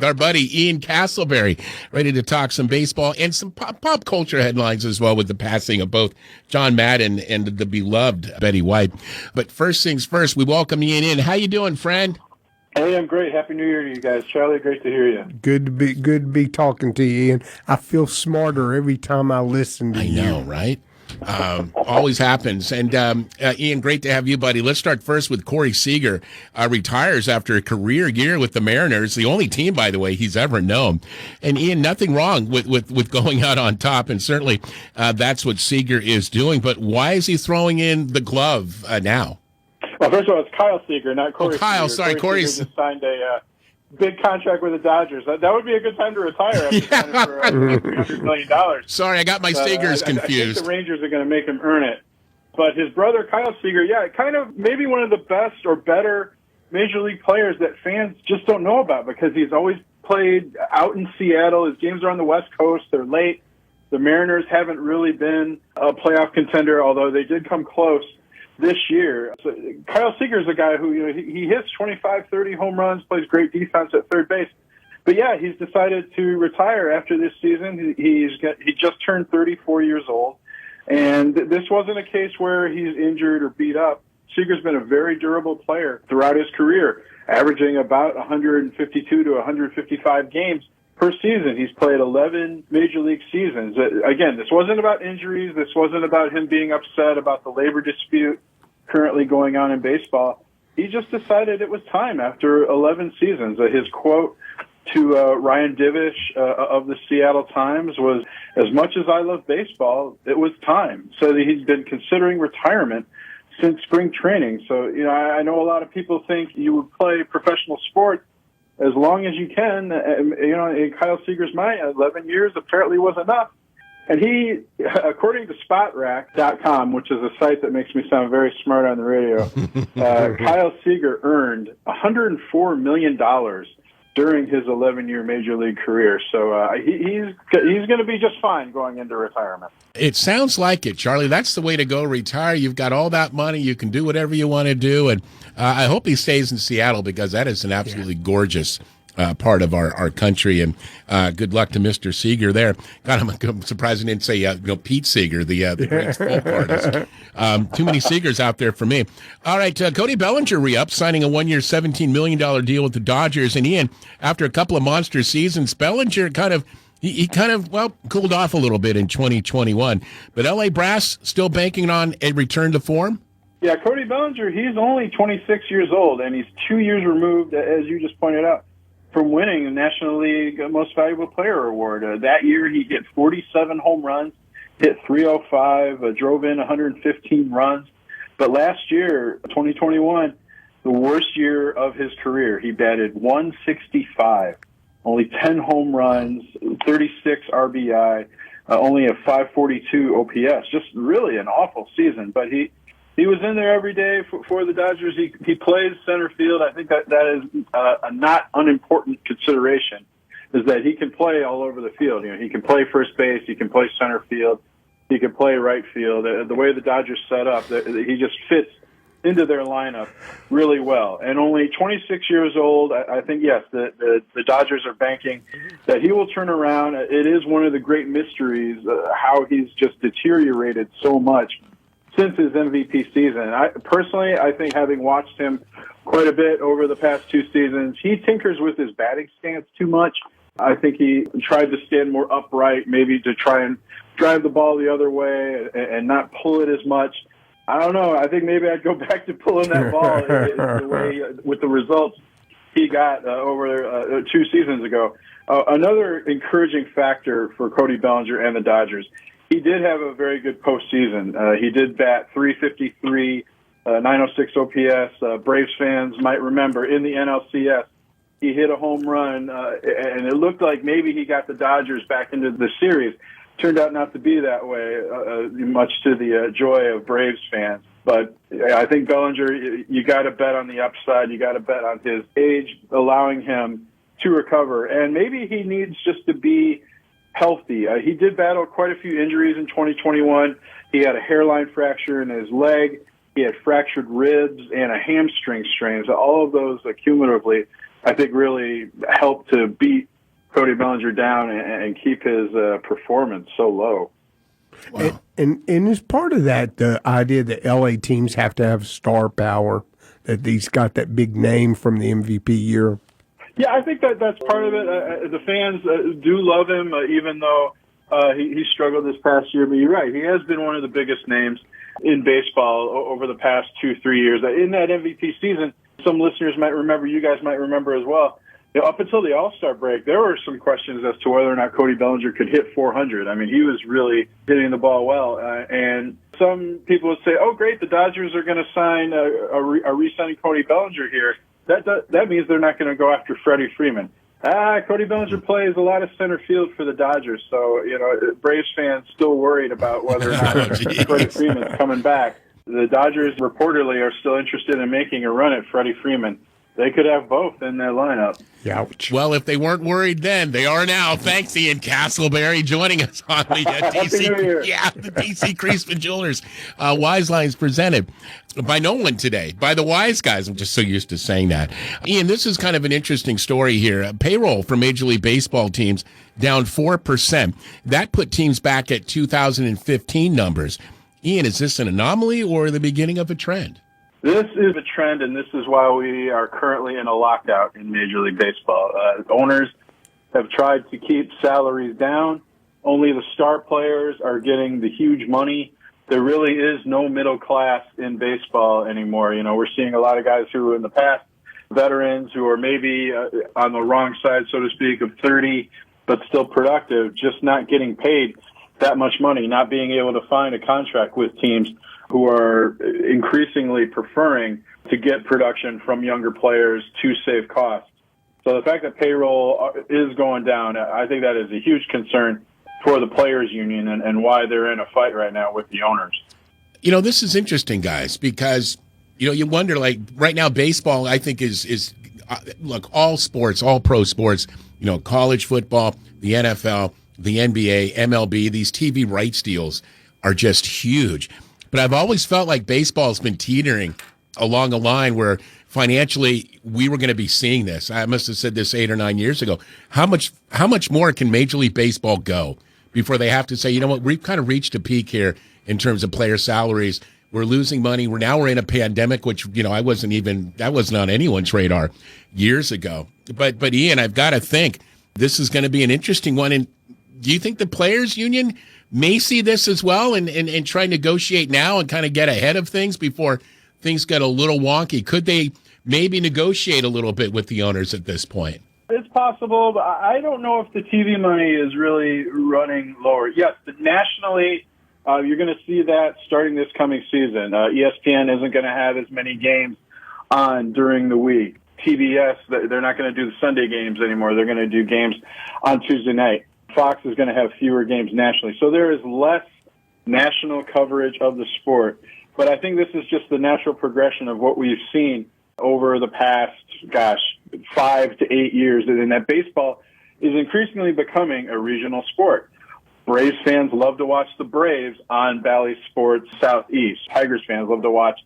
Our buddy Ian Castleberry, ready to talk some baseball and some pop culture headlines as well with the passing of both John Madden and the beloved Betty White. But first things first, we welcome Ian in. How you doing, friend? Hey, I'm great. Happy New Year to you guys. Charlie, great to hear you. Good to be talking to you, Ian. I feel smarter every time I listen to you. I know, right? Always happens. And Ian, great to have you, buddy. Let's start first with Cody Seager. Retires after a career year with the Mariners, the only team, by the way, he's ever known. And Ian, nothing wrong with going out on top, and certainly that's what Seager is doing. But why is he throwing in the glove now? Well, first of all, it's Kyle Seager, not Cody. Kyle, Seager. sorry, Cody Seager just signed a big contract with the Dodgers. That would be a good time to retire after signing for $300 million. Sorry, I got my Seagers confused. I think the Rangers are going to make him earn it. But his brother, Kyle Seager, kind of maybe one of the best or better Major League players that fans just don't know about because he's always played out in Seattle. His games are on the West Coast. They're late. The Mariners haven't really been a playoff contender, although they did come close this year. So Kyle Seager is a guy who, he hits 25, 30 home runs, plays great defense at third base. But yeah, he's decided to retire after this season. He just turned 34 years old. And this wasn't a case where he's injured or beat up. Seager's been a very durable player throughout his career, averaging about 152 to 155 games per season. He's played 11 Major League seasons. Again, this wasn't about injuries. This wasn't about him being upset about the labor dispute currently going on in baseball. He just decided it was time after 11 seasons. His quote to Ryan Divish of the Seattle Times was, "As much as I love baseball, it was time." So he's been considering retirement since spring training. So, I know a lot of people think you would play professional sports as long as you can. In Kyle Seager's mind, 11 years apparently was enough. And he, according to SpotRack.com, which is a site that makes me sound very smart on the radio, Kyle Seager earned $104 million during his 11-year Major League career. So he's going to be just fine going into retirement. It sounds like it, Charlie. That's the way to go. Retire. You've got all that money. You can do whatever you want to do. And I hope he stays in Seattle because that is an absolutely gorgeous part of our country. And good luck to Mr. Seager there. God, I'm surprised he didn't say Pete Seager, the great folk artist. Too many Seagers out there for me. All right, Cody Bellinger re-up, signing a one-year $17 million deal with the Dodgers. And Ian, after a couple of monster seasons, Bellinger he kind of cooled off a little bit in 2021. But L.A. Brass still banking on a return to form? Yeah, Cody Bellinger, he's only 26 years old, and he's 2 years removed, as you just pointed out, from winning the National League Most Valuable Player Award. That year, he hit 47 home runs, hit 305, drove in 115 runs. But last year, 2021, the worst year of his career, he batted 165, only 10 home runs, 36 RBI, only a 542 OPS. Just really an awful season. But he was in there every day for the Dodgers. He plays center field. I think that is a not unimportant consideration, is that he can play all over the field. He can play first base. He can play center field. He can play right field. The way the Dodgers set up, he just fits into their lineup really well. And only 26 years old, I think, yes, the Dodgers are banking that he will turn around. It is one of the great mysteries how he's just deteriorated so much since his MVP season. I think having watched him quite a bit over the past two seasons, he tinkers with his batting stance too much. I think he tried to stand more upright, maybe to try and drive the ball the other way and not pull it as much. I don't know. I think maybe I'd go back to pulling that ball the way with the results he got over 2 seasons ago. Another encouraging factor for Cody Bellinger and the Dodgers, he did have a very good postseason. He did bat 353, 906 OPS. Braves fans might remember in the NLCS, he hit a home run, and it looked like maybe he got the Dodgers back into the series. Turned out not to be that way, much to the joy of Braves fans. But I think Bellinger, you got to bet on the upside. You got to bet on his age, allowing him to recover. And maybe he needs just to be healthy. He did battle quite a few injuries in 2021. He had a hairline fracture in his leg. He had fractured ribs and a hamstring strain. So all of those cumulatively I think really helped to beat Cody Bellinger down and keep his performance so low. Wow. And as part of that, the idea that LA teams have to have star power, that he's got that big name from the MVP year. Yeah, I think that's part of it. The fans do love him, even though he struggled this past year. But you're right, he has been one of the biggest names in baseball over the past 2-3 years. In that MVP season, some listeners might remember, you guys might remember as well, up until the All-Star break, there were some questions as to whether or not Cody Bellinger could hit 400. I mean, he was really hitting the ball well. And some people would say, oh, great, the Dodgers are going to sign a re-signing Cody Bellinger here. That means they're not going to go after Freddie Freeman. Cody Bellinger plays a lot of center field for the Dodgers, so Braves fans still worried about whether or not Freddie Freeman's coming back. The Dodgers reportedly are still interested in making a run at Freddie Freeman. They could have both in their lineup. Ouch. Well, if they weren't worried then, they are now. Thanks, Ian Castleberry, joining us on the the DC Creasman Jewelers Wise Lines presented by no one today, by the wise guys. I'm just so used to saying that. Ian, this is kind of an interesting story here. Payroll for Major League Baseball teams down 4%. That put teams back at 2015 numbers. Ian, is this an anomaly or the beginning of a trend? This is a trend, and this is why we are currently in a lockout in Major League Baseball. Owners have tried to keep salaries down. Only the star players are getting the huge money. There really is no middle class in baseball anymore. We're seeing a lot of guys who in the past, veterans who are maybe on the wrong side, so to speak, of 30, but still productive, just not getting paid that much money, not being able to find a contract with teams who are increasingly preferring to get production from younger players to save costs. So the fact that payroll is going down, I think that is a huge concern for the players' union and why they're in a fight right now with the owners. This is interesting, guys, because, you wonder, like, right now baseball, I think, is look, all sports, all pro sports, college football, the NFL, the NBA, MLB, these TV rights deals are just huge. But I've always felt like baseball's been teetering along a line where financially we were going to be seeing this. I must have said this 8 or 9 years ago. How much more can Major League Baseball go before they have to say, we've kind of reached a peak here in terms of player salaries. We're losing money. We're in a pandemic, which, that wasn't on anyone's radar years ago. But Ian, I've got to think this is going to be an interesting one. And do you think the players union may see this as well and try to negotiate now and kind of get ahead of things before things get a little wonky? Could they maybe negotiate a little bit with the owners at this point? It's possible, but I don't know if the TV money is really running lower. Yes, nationally, you're going to see that starting this coming season. ESPN isn't going to have as many games on during the week. TBS, they're not going to do the Sunday games anymore. They're going to do games on Tuesday night. Fox is going to have fewer games nationally. So there is less national coverage of the sport. But I think this is just the natural progression of what we've seen over the past, 5 to 8 years, and that baseball is increasingly becoming a regional sport. Braves fans love to watch the Braves on Bally Sports Southeast. Tigers fans love to watch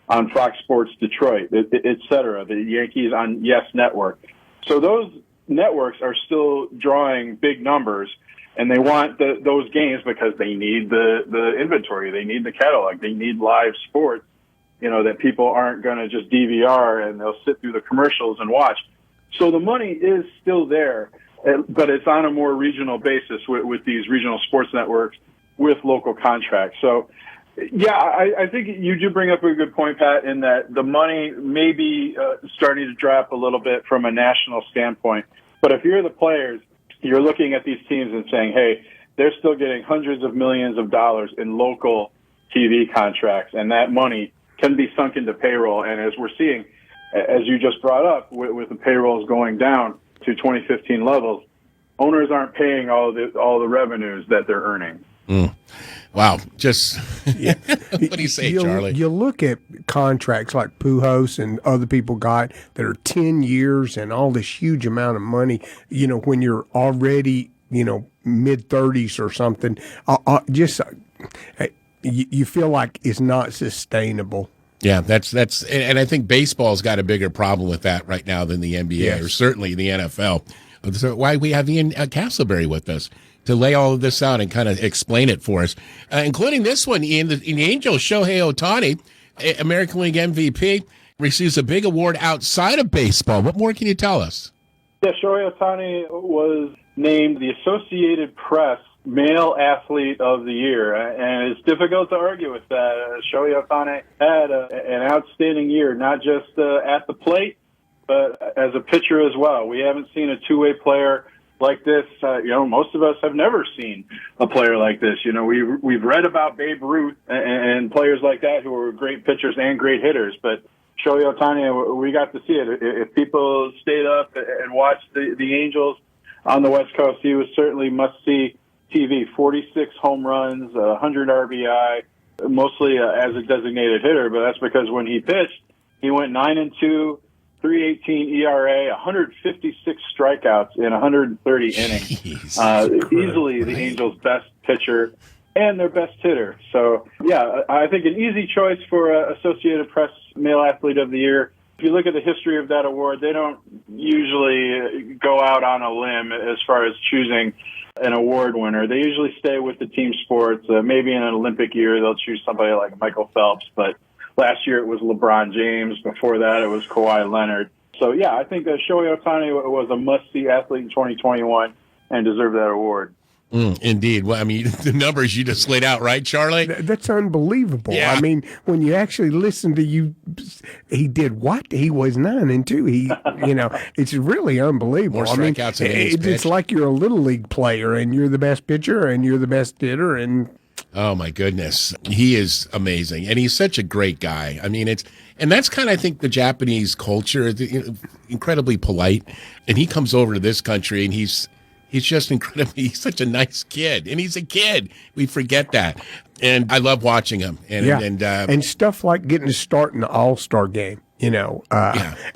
on Fox Sports Detroit, et cetera. The Yankees on Yes Network. So those networks are still drawing big numbers, and they want those games because they need the inventory, they need the catalog, they need live sports, that people aren't going to just DVR and they'll sit through the commercials and watch. So the money is still there, but it's on a more regional basis with these regional sports networks with local contracts. So, yeah, I think you do bring up a good point, Pat, in that the money may be starting to drop a little bit from a national standpoint. But if you're the players, you're looking at these teams and saying, hey, they're still getting hundreds of millions of dollars in local TV contracts, and that money can be sunk into payroll. And as we're seeing, as you just brought up, with the payrolls going down to 2015 levels, owners aren't paying all the revenues that they're earning. Wow. Just what do you say, Charlie? You look at contracts like Pujols and other people got that are 10 years and all this huge amount of money, when you're already, mid-30s or something, you feel like it's not sustainable. Yeah, and I think baseball's got a bigger problem with that right now than the NBA or certainly the NFL. So why we have Ian Castleberry with us to lay all of this out and kind of explain it for us, including this one, Ian. The Angels, Shohei Ohtani, American League MVP, receives a big award outside of baseball. What more can you tell us? Yeah, Shohei Ohtani was named the Associated Press Male Athlete of the Year, and it's difficult to argue with that. Shohei Ohtani had an outstanding year, not just at the plate, but as a pitcher as well. We haven't seen a two-way player like this. Most of us have never seen a player like this. We've read about Babe Ruth and players like that who are great pitchers and great hitters, but Shohei Ohtani, we got to see it. If people stayed up and watched the Angels on the West Coast, he was certainly must-see TV. 46 home runs, 100 RBI, mostly as a designated hitter, but that's because when he pitched, he went 9-2, 3.18 ERA, 156 strikeouts in 130 innings. Easily the Angels' best pitcher and their best hitter. So, yeah, I think an easy choice for Associated Press Male Athlete of the Year. If you look at the history of that award, they don't usually go out on a limb as far as choosing an award winner. They usually stay with the team sports. Maybe in an Olympic year, they'll choose somebody like Michael Phelps, but last year it was LeBron James. Before that, it was Kawhi Leonard. So, yeah, I think that Shohei Ohtani was a must-see athlete in 2021 and deserved that award. Indeed. Well, I mean, the numbers you just laid out, right, Charlie? That's unbelievable. Yeah. I mean, when you actually listen to you, he did what? He was 9-2. It's really unbelievable. More strikeouts than innings pitched. It's like you're a little league player and you're the best pitcher and you're the best hitter. And oh my goodness, he is amazing, and he's such a great guy. I mean, and that's kind of, I think, the Japanese culture, incredibly polite, and he comes over to this country and he's just incredibly, he's such a nice kid. And he's a kid. We forget that. And I love watching him. And stuff like getting to start in the All-Star game, and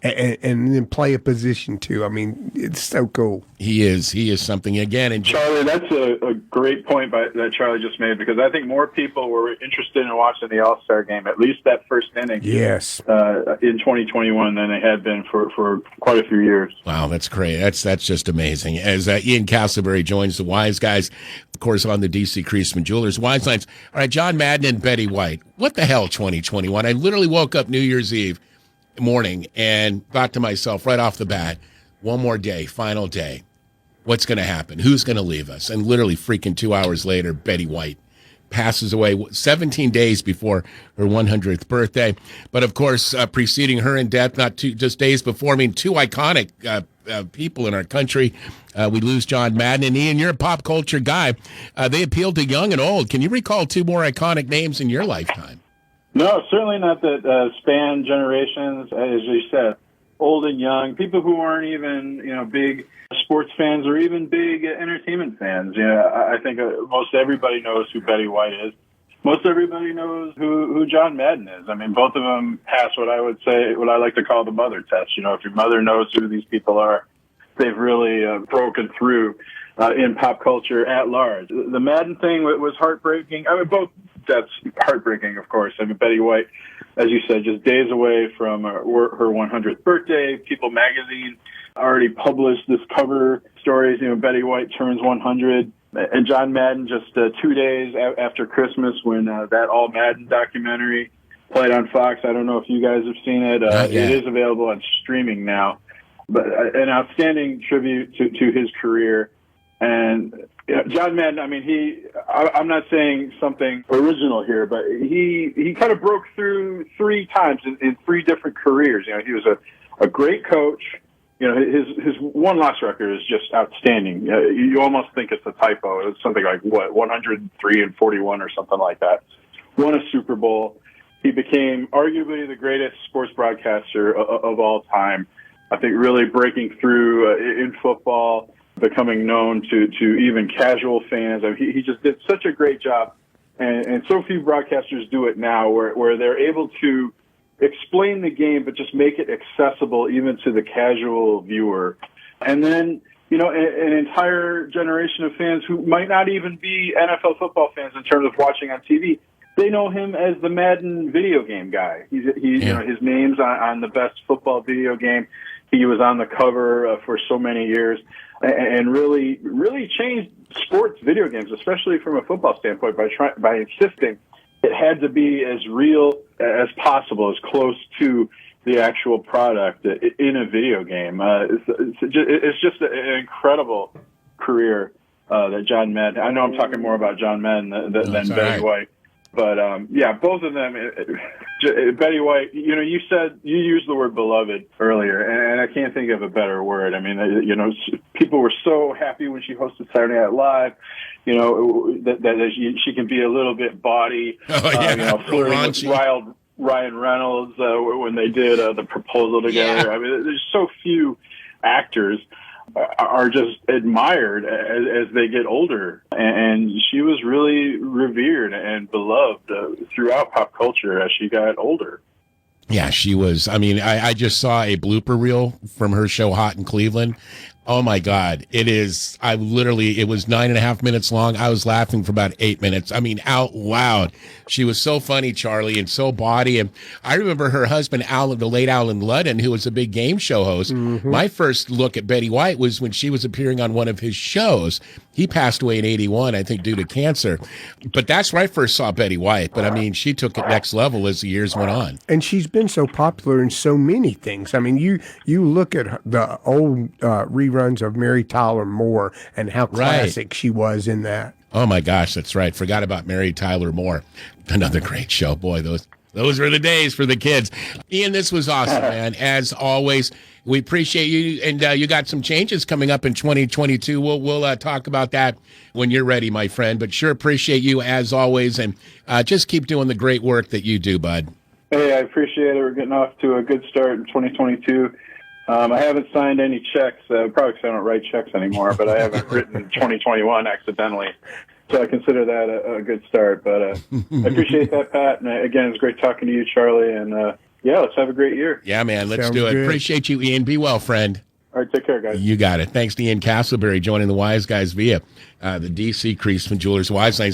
then play a position too. I mean, it's so cool. He is something again. And Charlie, that's a great point that Charlie just made, because I think more people were interested in watching the All-Star game, at least that first inning. Yes. In 2021 than they had been for quite a few years. Wow, that's great. That's just amazing. As Ian Castleberry joins the Wise Guys, of course, on the D.C. Creasman Jewelers Wise Lines. All right, John Madden and Betty White. What the hell, 2021? I literally woke up New Year's Eve morning and thought to myself right off the bat, one more day, final day. What's going to happen? Who's going to leave us? And literally freaking 2 hours later, Betty White passes away 17 days before her 100th birthday. But of course, preceding her in death, not just days before, I mean, two iconic people in our country. We lose John Madden. And Ian, you're a pop culture guy. They appealed to young and old. Can you recall two more iconic names in your lifetime? No, certainly not that span generations, as you said, old and young, people who aren't even, big sports fans or even big entertainment fans. I think most everybody knows who Betty White is. Most everybody knows who John Madden is. I mean, both of them pass what I like to call the mother test. If your mother knows who these people are, they've really broken through in pop culture at large. The Madden thing was heartbreaking. I mean, both deaths heartbreaking, of course. I mean, Betty White, as you said, just days away from her 100th birthday. People magazine already published this cover stories. Betty White turns 100. And John Madden just 2 days after Christmas when that All Madden documentary played on Fox. I don't know if you guys have seen it. It is available on streaming now. But an outstanding tribute to his career. And John Madden, I mean, I'm not saying something original here, but he kind of broke through three times in three different careers. He was a great coach. His one-loss record is just outstanding. You almost think it's a typo. It's something like, 103-41 or something like that. Won a Super Bowl. He became arguably the greatest sports broadcaster of all time. I think really breaking through in football, becoming known to even casual fans. I mean, he just did such a great job. And so few broadcasters do it now where they're able to explain the game, but just make it accessible even to the casual viewer. And then, an entire generation of fans who might not even be NFL football fans in terms of watching on TV they know him as the Madden video game guy. You know, his name's on the best football video game. He was on the cover for so many years, and really changed sports video games, especially from a football standpoint, by insisting it had to be as real as possible, as close to the actual product in a video game. It's just an incredible career that John Madden. I know I'm talking more about John Madden than Betty White. But, yeah, both of them, Betty White, you know, you used the word beloved earlier, and I can't think of a better word. I mean, you know, people were so happy when she hosted Saturday Night Live, you know, that she can be a little bit bawdy, you know, flirting with Ryan Reynolds when they did the proposal together. I mean, there's so few actors are just admired as they get older, and she was really revered and beloved throughout pop culture as she got older. Yeah, she was. I mean, I just saw a blooper reel from her show Hot in Cleveland. Oh my God. It was 9.5 minutes long. I was laughing for about 8 minutes. I mean, out loud. She was so funny, Charlie, and so bawdy. And I remember her husband, the late Alan Ludden, who was a big game show host. Mm-hmm. My first look at Betty White was when she was appearing on one of his shows. He passed away in 1981, I think, due to cancer. But that's where I first saw Betty White. But I mean, she took it next level as the years went on. And she's been so popular in so many things. I mean, you look at the old reruns of Mary Tyler Moore and how classic she was in that. Oh my gosh, that's right. Forgot about Mary Tyler Moore. Another great show. Boy, those were the days for the kids. Ian, this was awesome, man. As always, we appreciate you, and you got some changes coming up in 2022. We'll talk about that when you're ready, my friend. But sure appreciate you as always, and just keep doing the great work that you do, bud. Hey, I appreciate it. We're getting off to a good start in 2022. I haven't signed any checks, probably because I don't write checks anymore, but I haven't written 2021 accidentally. So I consider that a good start. But I appreciate that, Pat. And again, it's great talking to you, Charlie. And yeah, let's have a great year. Yeah, man, let's do it. Good. Appreciate you, Ian. Be well, friend. All right, take care, guys. You got it. Thanks to Ian Castleberry joining the Wise Guys via the DC Creasman Jewelers Wise Lane.